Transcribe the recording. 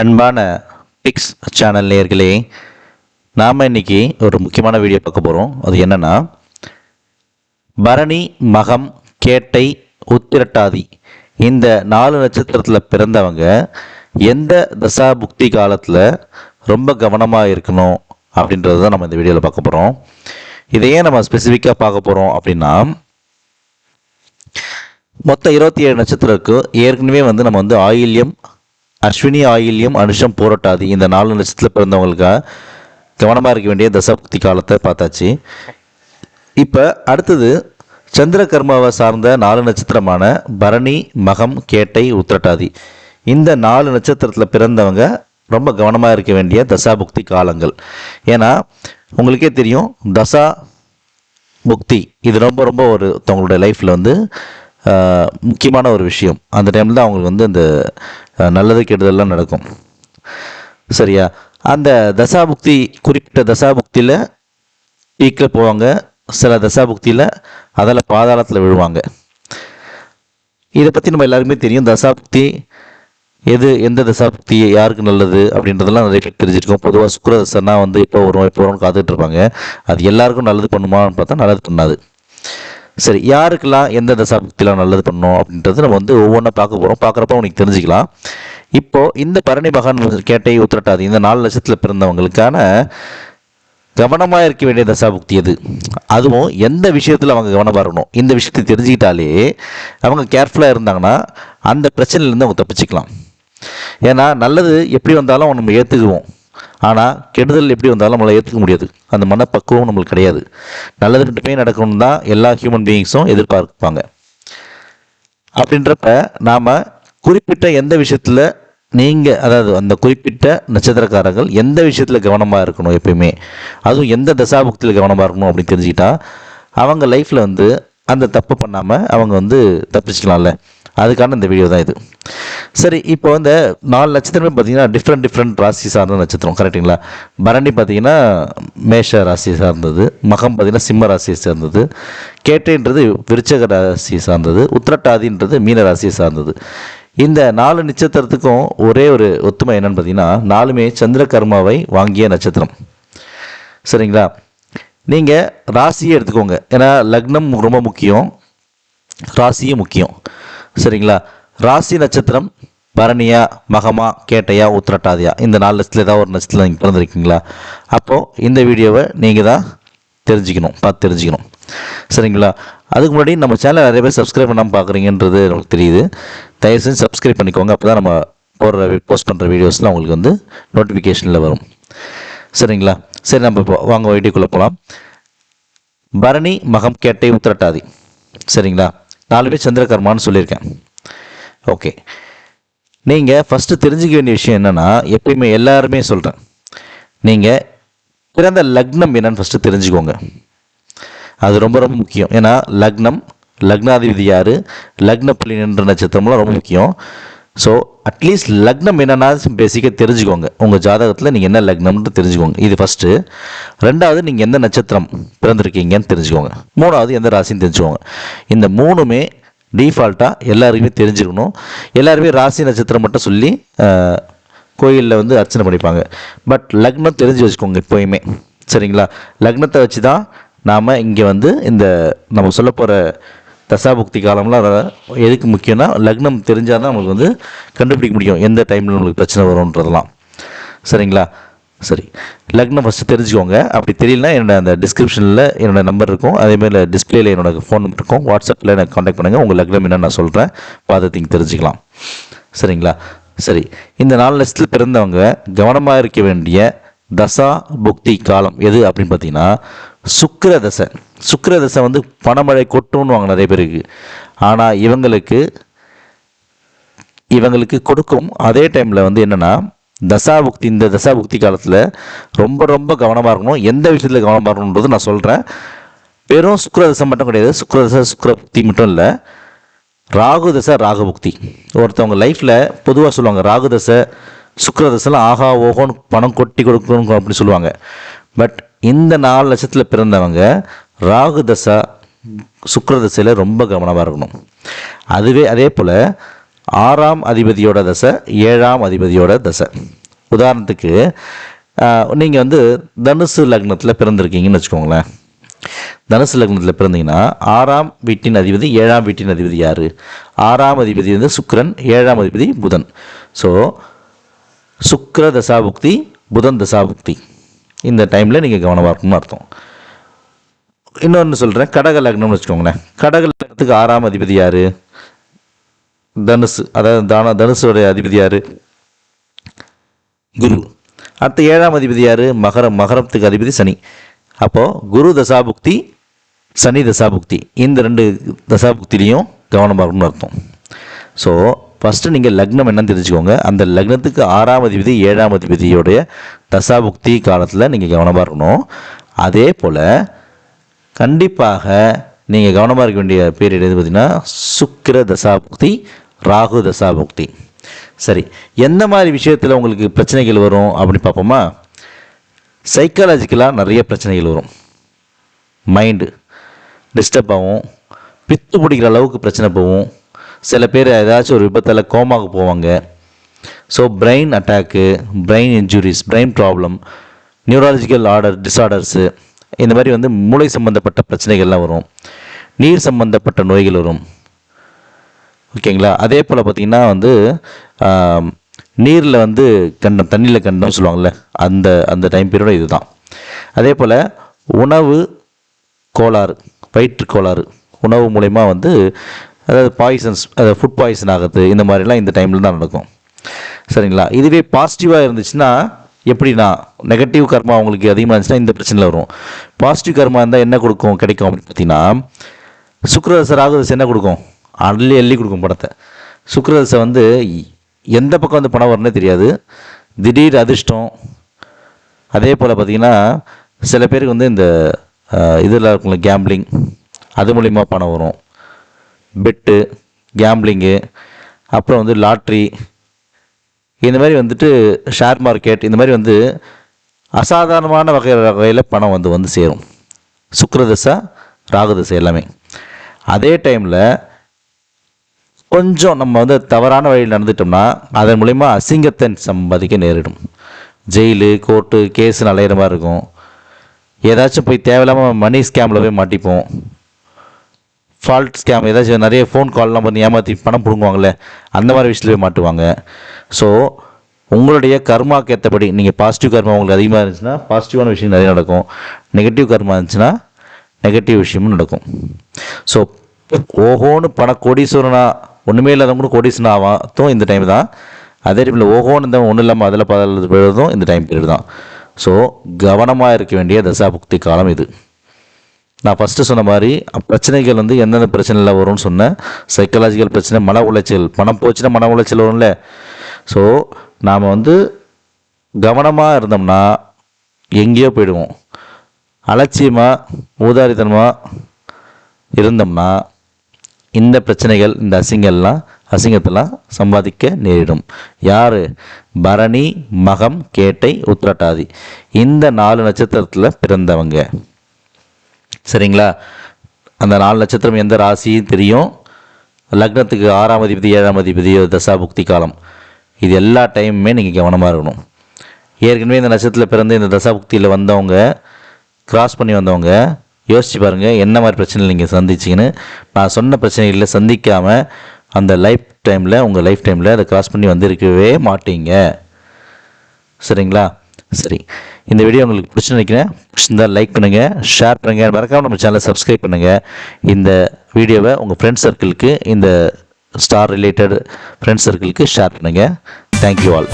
அன்பான fix channel நேயர்களே, நாம் இன்னைக்கு ஒரு முக்கியமான வீடியோ பார்க்க போகிறோம். அது என்னென்னா, பரணி, மகம், கேட்டை, உத்திரட்டாதி இந்த 4 நட்சத்திரத்தில் பிறந்தவங்க எந்த தசா புக்தி காலத்தில் ரொம்ப கவனமாக இருக்கணும் அப்படின்றது தான் நம்ம இந்த வீடியோவில் பார்க்க போகிறோம். இதையே நம்ம ஸ்பெசிஃபிக்காக பார்க்க போகிறோம் அப்படின்னா, மொத்தம் 27 நட்சத்திரம் இருக்குது. ஏற்கனவே நம்ம ஆயில்யம், அஸ்வினி, ஆயில்யம், அனுஷம், பூரட்டாதி இந்த 4 நட்சத்திரத்தில் பிறந்தவங்களுக்காக கவனமாக இருக்க வேண்டிய தசாபுக்தி காலத்தை பார்த்தாச்சு. இப்போ அடுத்தது சந்திர கர்மாவை சார்ந்த 4 நட்சத்திரமான பரணி, மகம், கேட்டை, உத்திரட்டாதி இந்த 4 நட்சத்திரத்தில் பிறந்தவங்க ரொம்ப கவனமாக இருக்க வேண்டிய தசாபுக்தி காலங்கள். ஏன்னா உங்களுக்கே தெரியும், தசா புக்தி இது ரொம்ப ரொம்ப ஒருத்தவங்களுடைய லைஃப்பில் முக்கியமான ஒரு விஷயம். அந்த டைமில் தான் அவங்களுக்கு அந்த நல்லது கெடுதல்லாம் நடக்கும். சரியா? அந்த தசாபுக்தி, குறிப்பிட்ட தசாபுக்தியில் பீக்கில் போவாங்க, சில தசாபுக்தியில் அதில் பாதாளத்தில் விழுவாங்க. இதை பற்றி நம்ம எல்லாருக்குமே தெரியும். தசாபுக்தி எந்த தசாபுக்தி யாருக்கு நல்லது அப்படின்றதெல்லாம் நிறைய பேர் தெரிஞ்சிருக்கோம். பொதுவாக சுக்கிர தசைனா எப்போ வரும்னு காத்துட்டு இருப்பாங்க. அது எல்லாருக்கும் நல்லது பண்ணுமான்னு பார்த்தா நல்லது பண்ணாது. சரி, யாருக்கெல்லாம் எந்த தசாபுக்திலாம் நல்லது பண்ணணும் அப்படின்றது நம்ம ஒவ்வொன்றா பார்க்க போகிறோம். பார்க்குறப்ப உனக்கு தெரிஞ்சுக்கலாம். இப்போது இந்த பரணி, மகன், கேட்டை, உத்திரட்டாதி இந்த 4 நட்சத்திரத்தில் பிறந்தவங்களுக்கான கவனமாக இருக்க வேண்டிய தசாபுக்தி எது, அதுவும் எந்த விஷயத்தில் அவங்க கவனமாக இருக்கணும், இந்த விஷயத்தை தெரிஞ்சுக்கிட்டாலே அவங்க கேர்ஃபுல்லாக இருந்தாங்கன்னா அந்த பிரச்சனையிலேருந்து அவங்க தப்பிச்சுக்கலாம். ஏன்னா நல்லது எப்படி வந்தாலும் நம்ம ஏற்றுக்குவோம், ஆனால் கெடுதல் எப்படி வந்தாலும் நம்மளை ஏற்றுக்க முடியாது. அந்த மனப்பக்குவம் நம்மளுக்கு கிடையாது. நல்லது மட்டுமே நடக்கணும்னு தான் எல்லா ஹியூமன் பீயிங்ஸும் எதிர்பார்ப்பாங்க. அப்படின்றப்ப நாம் குறிப்பிட்ட எந்த விஷயத்தில் அதாவது அந்த குறிப்பிட்ட நட்சத்திரக்காரர்கள் எந்த விஷயத்தில் கவனமாக இருக்கணும், எப்பயுமே அதுவும் எந்த தசாபுக்தியில் கவனமாக இருக்கணும் அப்படின்னு தெரிஞ்சுக்கிட்டா அவங்க லைஃப்பில் அந்த தப்பு பண்ணாமல் அவங்க தப்பிச்சுக்கலாம்ல. அதுக்கான இந்த வீடியோ தான் இது. சரி, இப்போ 4 நட்சத்திரமே பார்த்தீங்கன்னா டிஃப்ரெண்ட் ராசி சார்ந்த நட்சத்திரம், கரெக்டுங்களா? பரணி பார்த்தீங்கன்னா மேஷ ராசியை சார்ந்தது, மகம் பார்த்தீங்கன்னா சிம்ம ராசியை சார்ந்தது, கேட்டைன்றது விருச்சக ராசியை சார்ந்தது, உத்திரட்டாதின்றது மீன ராசியை சார்ந்தது. இந்த 4 நட்சத்திரத்துக்கும் ஒரே ஒரு ஒத்துமை என்னன்னு பார்த்தீங்கன்னா, 4மே சந்திர கர்மாவை வாங்கிய நட்சத்திரம். சரிங்களா? நீங்கள் ராசியை எடுத்துக்கோங்க, ஏன்னா லக்னம் ரொம்ப முக்கியம், ராசியும் முக்கியம். சரிங்களா? ராசி நட்சத்திரம் பரணியா, மகமா, கேட்டையா, உத்திரட்டாதியா இந்த 4 நட்சத்திரம் ஏதாவது ஒரு நட்சத்திரம் நீங்கள் பிறந்திருக்கீங்களா? அப்போது இந்த வீடியோவை நீங்கள் தான் பார்த்து தெரிஞ்சுக்கணும். சரிங்களா? அதுக்கு முன்னாடி நம்ம சேனல் நிறைய பேர் சப்ஸ்கிரைப் பண்ணாமல் பார்க்குறீங்கன்றது நமக்கு தெரியுது. தயவு செஞ்சு சப்ஸ்கிரைப் பண்ணிக்கோங்க. அப்போ தான் நம்ம போஸ்ட் பண்ணுற வீடியோஸ்லாம் உங்களுக்கு நோட்டிஃபிகேஷனில் வரும். சரிங்களா? சரி, நம்ம இப்போ வாங்க வீடியோக்குள்ளே போகலாம். பரணி, மகம், கேட்டை, உத்திரட்டாதி. சரிங்களா? 4 பேர் சந்திரகர்மான்னு சொல்லியிருக்கேன். ஓகே, நீங்கள் ஃபஸ்ட்டு தெரிஞ்சுக்க வேண்டிய விஷயம் என்னென்னா, எப்பயுமே எல்லாருமே சொல்கிறேன், நீங்கள் பிறந்த லக்னம் என்னன்னு ஃபஸ்ட்டு தெரிஞ்சுக்கோங்க. அது ரொம்ப ரொம்ப முக்கியம். ஏன்னா லக்னாதிபதி யார், லக்ன புள்ளி நின்ற நட்சத்திரம்லாம் ரொம்ப முக்கியம். ஸோ அட்லீஸ்ட் லக்னம் என்னென்னா பேசிக்காக தெரிஞ்சுக்கோங்க. உங்கள் ஜாதகத்தில் நீங்கள் என்ன லக்னம்னு தெரிஞ்சுக்கோங்க. இது ஃபஸ்ட்டு. 2வது, நீங்கள் எந்த நட்சத்திரம் பிறந்திருக்கீங்கன்னு தெரிஞ்சுக்கோங்க. 3வது, எந்த ராசின்னு தெரிஞ்சுக்கோங்க. இந்த 3மே டிஃபால்ட்டாக எல்லாருக்குமே தெரிஞ்சுக்கணும். எல்லாருமே ராசி நட்சத்திரம் மட்டும் சொல்லி கோயிலில் அர்ச்சனை பண்ணிப்பாங்க. பட் லக்னம் தெரிஞ்சு வச்சுக்கோங்க எப்போயுமே. சரிங்களா? லக்னத்தை வச்சு தான் நாம் இங்கே இந்த நம்ம சொல்ல போகிற தசாபுக்தி காலம்லாம் எதுக்கு முக்கியம்னா, லக்னம் தெரிஞ்சால் தான் நம்மளுக்கு கண்டுபிடிக்க முடியும் எந்த டைமில் நம்மளுக்கு பிரச்சனை வரும்ன்றதெல்லாம். சரிங்களா? சரி, லக்னம் ஃபஸ்ட்டு தெரிஞ்சுக்கோங்க. அப்படி தெரியலனா அந்த டிஸ்கிரிப்ஷனில் என்னோடய நம்பர் இருக்கும், அதேமாதிரி டிஸ்பிளேயில் என்னோடய ஃபோன் நம்பர் இருக்கும். வாட்ஸ்அப்பில் எனக்கு காண்டாக்ட் பண்ணுங்கள். உங்கள் லக்னம் என்னன்னு நான் சொல்கிறேன், பார்த்து தெரிஞ்சுக்கலாம். சரிங்களா? சரி, இந்த 4 லட்சத்தில் பிறந்தவங்க கவனமாக இருக்க வேண்டிய தசா புக்தி காலம் எது அப்படின்னு பார்த்தீங்கன்னா, சுக்கிர தசை. சுக்கிர தசை பணமழை கொட்டுன்னு வாங்க நிறைய பேருக்கு. ஆனால் இவங்களுக்கு கொடுக்கும். அதே டைமில் என்னென்னா, இந்த தசாபுக்தி காலத்தில் ரொம்ப ரொம்ப கவனமாக இருக்கணும். எந்த விஷயத்தில் கவனமாக இருக்கணுன்றது நான் சொல்கிறேன். வெறும் சுக்கிர தசை மட்டும் கிடையாது, சுக்கிர தசை சுக்கிர புக்தி மட்டும் இல்லை, ராகு தசை ராகு புக்தி. ஒருத்தவங்க லைஃப்பில் பொதுவாக சொல்லுவாங்க, ராகு தசை சுக்கிர தசைலாம் ஆகா ஓகோன்னு பணம் கொட்டி கொடுக்கணும் அப்படின்னு சொல்லுவாங்க. பட் இந்த 4 லட்சத்தில் பிறந்தவங்க ராகு தசை சுக்கிர தசையில் ரொம்ப கவனமாக இருக்கணும். அதே போல் 6ஆம் அதிபதியோட தசை 7ஆம் அதிபதியோட தசை. உதாரணத்துக்கு நீங்கள் வந்து தனுசு லக்னத்தில் பிறந்திருக்கீங்கன்னு வச்சுக்கோங்களேன். தனுசு லக்னத்தில் பிறந்தீங்கன்னா 6ஆம் வீட்டின் அதிபதி 7ஆம் வீட்டின் அதிபதி யார்? 6ஆம் அதிபதி வந்து சுக்கிரன், 7ஆம் அதிபதி புதன். ஸோ சுக்கிர தசாபுக்தி, புதன் தசாபுக்தி இந்த டைமில் நீங்கள் கவனமாக இருக்கணும்னு அர்த்தம். இன்னொன்று சொல்கிறேன், கடக லக்னம்னு வச்சுக்கோங்களேன். கடக லக்னத்துக்கு 6ஆம் அதிபதி யார்? தனுசு. அதாவது தனுசுடைய அதிபதி யார்? குரு. அடுத்த 7ஆம் அதிபதி யார்? மகரம். மகரத்துக்கு அதிபதி சனி. அப்போது குரு தசாபுக்தி, சனி தசாபுக்தி, இந்த 2 தசாபுக்திலையும் கவனமாக இருக்கணும்னு அர்த்தம். ஸோ ஃபஸ்ட்டு நீங்கள் லக்னம் என்னன்னு தெரிஞ்சுக்கோங்க. அந்த லக்னத்துக்கு 6ஆம் அதிபதி 7ஆம் அதிபதியோடைய தசாபுக்தி காலத்தில் நீங்கள் கவனமாக இருக்கணும். அதே போல் கண்டிப்பாக நீங்கள் கவனமாக இருக்க வேண்டிய பீரியட் எது பார்த்திங்கன்னா சுக்கிர தசாபுக்தி, ராகு தசாபுக்தி. சரி, எந்த மாதிரி விஷயத்தில் உங்களுக்கு பிரச்சனைகள் வரும் அப்படின்னு பார்ப்போமா? சைக்காலஜிக்கலாக நிறைய பிரச்சனைகள் வரும். மைண்டு டிஸ்டர்ப் ஆகும், பித்து பிடிக்கிற அளவுக்கு பிரச்சனை போகும். சில பேர் ஏதாச்சும் ஒரு விபத்தில் கோமாவுக்கு போவாங்க. So brain attack, brain injuries, brain problem, neurological disorders, இந்த மாதிரி வந்து மூளை சம்பந்தப்பட்ட பிரச்சனைகள்லாம் வரும். நீர் சம்பந்தப்பட்ட நோய்கள் வரும். ஓகேங்களா? அதே போல் பார்த்திங்கன்னா வந்து நீரில் வந்து கண்டம், தண்ணியில் கண்டம் சொல்லுவாங்கள்ல, அந்த டைம் பீரியடும் இது தான். அதே போல் உணவு கோளாறு, வயிற்று கோளாறு, உணவு மூலயமா வந்து அதாவது பாய்சன்ஸ், அதாவது ஃபுட் பாய்சன் ஆகுது, இந்த மாதிரிலாம் இந்த டைமில் தான் நடக்கும். சரிங்களா? இதுவே பாசிட்டிவாக இருந்துச்சுன்னா எப்படின்னா, நெகட்டிவ் கர்மா உங்களுக்கு அதிகமாக இருந்துச்சுன்னா இந்த பிரச்சனையில் வரும். பாசிட்டிவ் கர்மா இருந்தால் என்ன கிடைக்கும் அப்படின்னு பார்த்தீங்கன்னா, சுக்கிரதசை ராகுதசை என்ன கொடுக்கும்? அள்ளி கொடுக்கும் பணத்தை. சுக்கிரதசை வந்து எந்த பக்கம் வந்து பணம் வரணுன்னே தெரியாது, திடீர் அதிர்ஷ்டம். அதே போல் பார்த்திங்கன்னா சில பேருக்கு வந்து இந்த இதில் இருக்கும்ல கேம்பிளிங், அது மூலிமா பணம் வரும். பெட்டு, கேம்பிளிங்கு, அப்புறம் வந்து லாட்ரி, இந்த மாதிரி வந்துட்டு ஷேர் மார்க்கெட், இந்த மாதிரி வந்து அசாதாரணமான வகையில் பணம் வந்து சேரும். சுக்கிரதசை ராகுதசை எல்லாமே. அதே டைமில் கொஞ்சம் நம்ம வந்து தவறான வழியில் நடந்துட்டோம்னா அதன் மூலிமா அசிங்கத்தை சம்பாதிக்க நேரிடும். ஜெயிலு, கோர்ட்டு, கேஸுன்னு அலையிற மாதிரி இருக்கும். ஏதாச்சும் போய் தேவையில்லாமல் மணி ஸ்கேமில் போய் மாட்டிப்போம். ஃபால்ட் ஸ்கேம், ஏதாச்சும் நிறைய ஃபோன் கால்லாம் பண்ணி ஏமாற்றி பணம் பிடுங்குவாங்கள்ல, அந்த மாதிரி விஷயத்தில் போய் மாட்டுவாங்க. ஸோ உங்களுடைய கர்மாக்கு ஏற்றபடி நீங்கள் பாசிட்டிவ் கர்மா உங்களுக்கு அதிகமாக இருந்துச்சுன்னா பாசிட்டிவான விஷயம் நிறைய நடக்கும், நெகட்டிவ் கர்மா இருந்துச்சுன்னா நெகட்டிவ் விஷயமும் நடக்கும். ஸோ ஓஹோன்னு கோடீஸ்வரனா ஒன்றுமே இல்லாதவங்களும் கோடீஸ்வரன் ஆகும் இந்த டைம் தான். அதே டைமில் ஓஹோன்னு இருந்தவங்க ஒன்றும் இல்லாமல் அதில் போயிடுறதும் இந்த டைம் பீரியட் தான். ஸோ கவனமாக இருக்க வேண்டிய தசாபுக்தி காலம் இது. நான் ஃபஸ்ட்டு சொன்ன மாதிரி பிரச்சனைகள் வந்து எந்தெந்த பிரச்சனையில் வரும்னு சொன்னேன். சைக்காலஜிக்கல் பிரச்சனை, மன உளைச்சல், பணம் போச்சுன்னா மன உளைச்சல் வரும்ல. ஸோ நாம் வந்து கவனமாக இருந்தோம்னா எங்கேயோ போயிடுவோம். அலட்சியமாக ஊதாரித்தனமாக இருந்தோம்னா இந்த பிரச்சனைகள், இந்த அசிங்கத்தெல்லாம் சம்பாதிக்க நேரிடும். யார்? பரணி, மகம், கேட்டை, உத்திரட்டாதி, இந்த 4 நட்சத்திரத்தில் பிறந்தவங்க. சரிங்களா? அந்த 4 நட்சத்திரம் எந்த ராசியும் தெரியும். லக்னத்துக்கு 6ஆம் அதிபதி 7ஆம் அதிபதி தசாபுக்தி காலம், இது எல்லா டைமுமே நீங்கள் கவனமாக இருக்கணும். ஏற்கனவே இந்த நட்சத்திரத்தில் பிறந்து இந்த தசாபுக்தியில் வந்தவங்க, கிராஸ் பண்ணி வந்தவங்க யோசிச்சு பாருங்கள் என்ன மாதிரி பிரச்சனை நீங்கள் சந்திச்சிங்கன்னு. நான் சொன்ன பிரச்சனைகளில் சந்திக்காமல் அந்த உங்கள் லைஃப் டைமில் அதை கிராஸ் பண்ணி வந்திருக்கவே மாட்டீங்க. சரிங்களா? சரி, இந்த வீடியோ உங்களுக்கு பிடிச்சி நினைக்கிறேன். பிடிச்சிருந்தால் லைக் பண்ணுங்கள், ஷேர் பண்ணுங்கள், மறக்காமல் நம்ம சேனலை சப்ஸ்கிரைப் பண்ணுங்கள். இந்த வீடியோவை உங்கள் ஃப்ரெண்ட்ஸ் சர்க்கிளுக்கு, இந்த ஸ்டார் ரிலேட்டட் ஃப்ரெண்ட்ஸ் சர்க்கிளுக்கு ஷேர் பண்ணுங்கள். Thank you all.